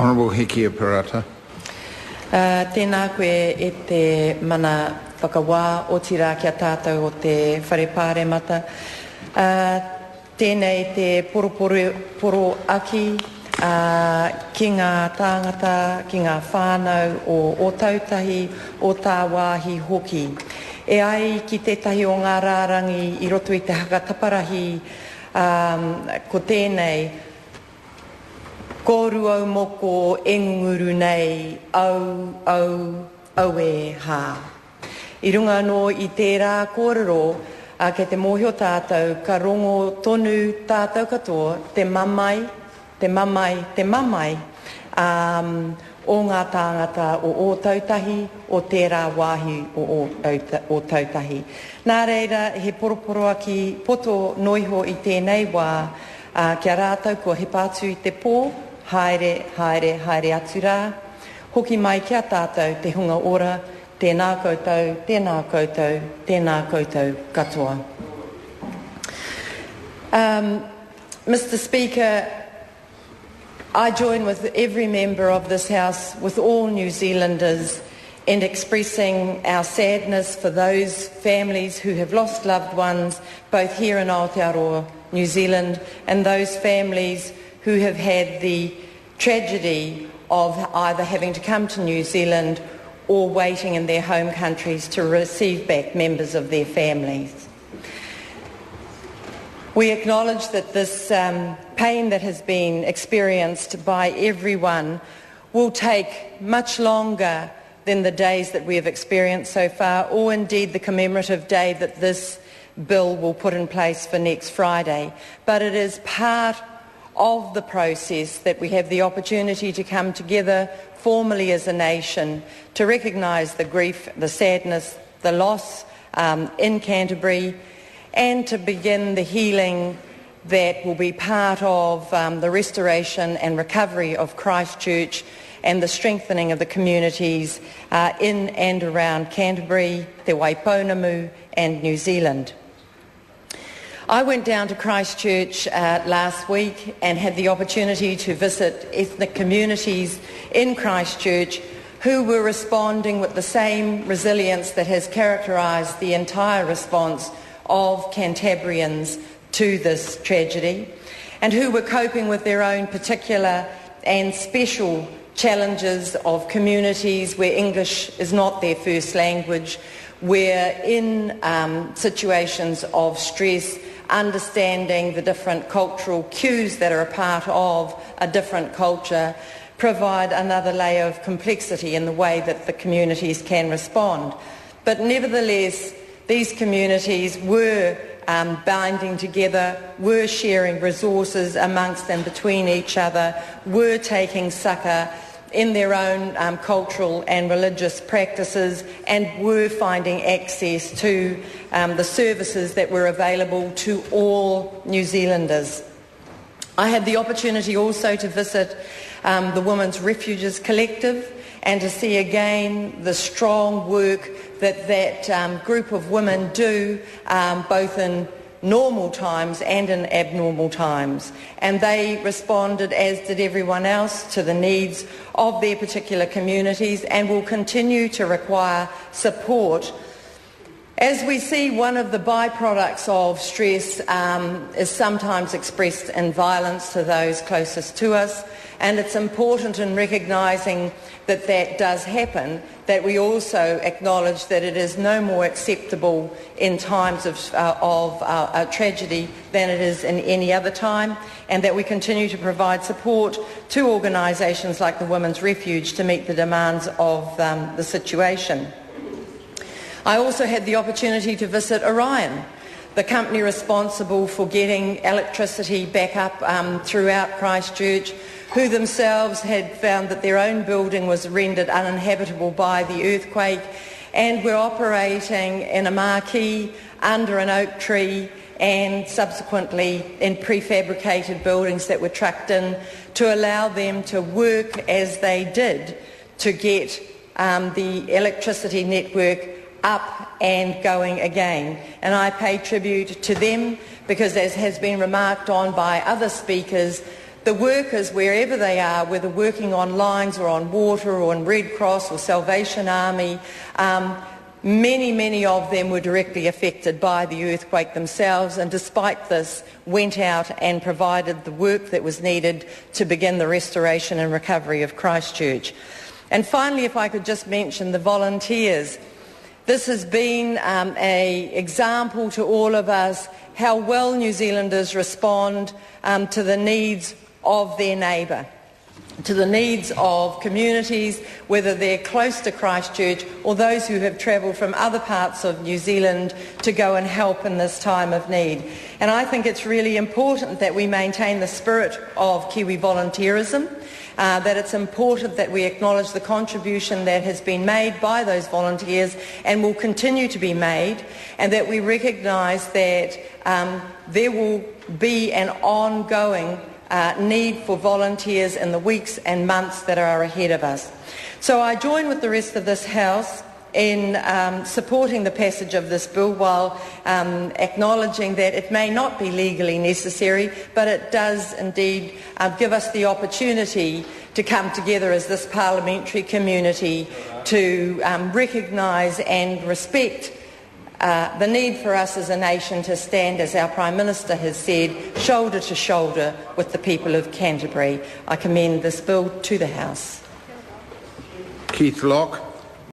Honourable Hikia Parata. Tēnā koe e te mana whakawā o tira kia tātou o te wharepāre mata. Tēnei te poro aki ki ngā tāngata, ki ngā whānau o tautahi, o tā wāhi hoki. E ai ki tētahi o ngā rārangi I roto I te hakataparahi ko tēnei kōruau moko e ngunguru nei au e hā. I runga no I tērā kōrero ke te mōhio tātou ka rongo tonu tātou katoa te mamai o ngā tāngata o tautahi, o tērā wāhi o tautahi. Nā reira, he poroporo aki poto noiho I tēnei wā, kia rātou kua he pātu I te pō, haere atu rā. Hoki mai kia tātou te hunga ora, tēnā koutou katoa. Mr. Speaker, I join with every member of this House, with all New Zealanders, in expressing our sadness for those families who have lost loved ones, both here in Aotearoa, New Zealand, and those families who have had the tragedy of either having to come to New Zealand or waiting in their home countries to receive back members of their families. We acknowledge that this pain that has been experienced by everyone will take much longer than the days that we have experienced so far, or indeed the commemorative day that this bill will put in place for next Friday. But it is part of the process that we have the opportunity to come together formally as a nation to recognise the grief, the sadness, the loss in Canterbury, and to begin the healing that will be part of the restoration and recovery of Christchurch and the strengthening of the communities in and around Canterbury, Te Waipounamu and New Zealand. I went down to Christchurch last week and had the opportunity to visit ethnic communities in Christchurch who were responding with the same resilience that has characterised the entire response of Cantabrians to this tragedy, and who were coping with their own particular and special challenges of communities where English is not their first language, where in situations of stress, understanding the different cultural cues that are a part of a different culture provide another layer of complexity in the way that the communities can respond. But nevertheless, these communities were binding together, were sharing resources amongst and between each other, were taking succour in their own cultural and religious practices, and were finding access to the services that were available to all New Zealanders. I had the opportunity also to visit the Women's Refuges Collective and to see again the strong work that group of women do both in normal times and in abnormal times. And they responded, as did everyone else, to the needs of their particular communities and will continue to require support. As we see, one of the byproducts of stress is sometimes expressed in violence to those closest to us, and it's important in recognising that that does happen, that we also acknowledge that it is no more acceptable in times of tragedy than it is in any other time, and that we continue to provide support to organisations like the Women's Refuge to meet the demands of the situation. I also had the opportunity to visit Orion, the company responsible for getting electricity back up throughout Christchurch, who themselves had found that their own building was rendered uninhabitable by the earthquake, and were operating in a marquee under an oak tree and subsequently in prefabricated buildings that were trucked in to allow them to work as they did to get the electricity network up and going again. And I pay tribute to them because, as has been remarked on by other speakers, the workers, wherever they are, whether working on lines or on water or in Red Cross or Salvation Army, many of them were directly affected by the earthquake themselves, and despite this went out and provided the work that was needed to begin the restoration and recovery of Christchurch. And finally, if I could just mention the volunteers. This has been an example to all of us how well New Zealanders respond to the needs of their neighbour, to the needs of communities, whether they're close to Christchurch or those who have travelled from other parts of New Zealand to go and help in this time of need. And I think it's really important that we maintain the spirit of Kiwi volunteerism, that it's important that we acknowledge the contribution that has been made by those volunteers and will continue to be made, and that we recognise that there will be an ongoing need for volunteers in the weeks and months that are ahead of us. So I join with the rest of this House in supporting the passage of this bill, while acknowledging that it may not be legally necessary, but it does indeed give us the opportunity to come together as this parliamentary community to recognise and respect the need for us as a nation to stand, as our Prime Minister has said, shoulder to shoulder with the people of Canterbury. I commend this bill to the House. Keith Locke.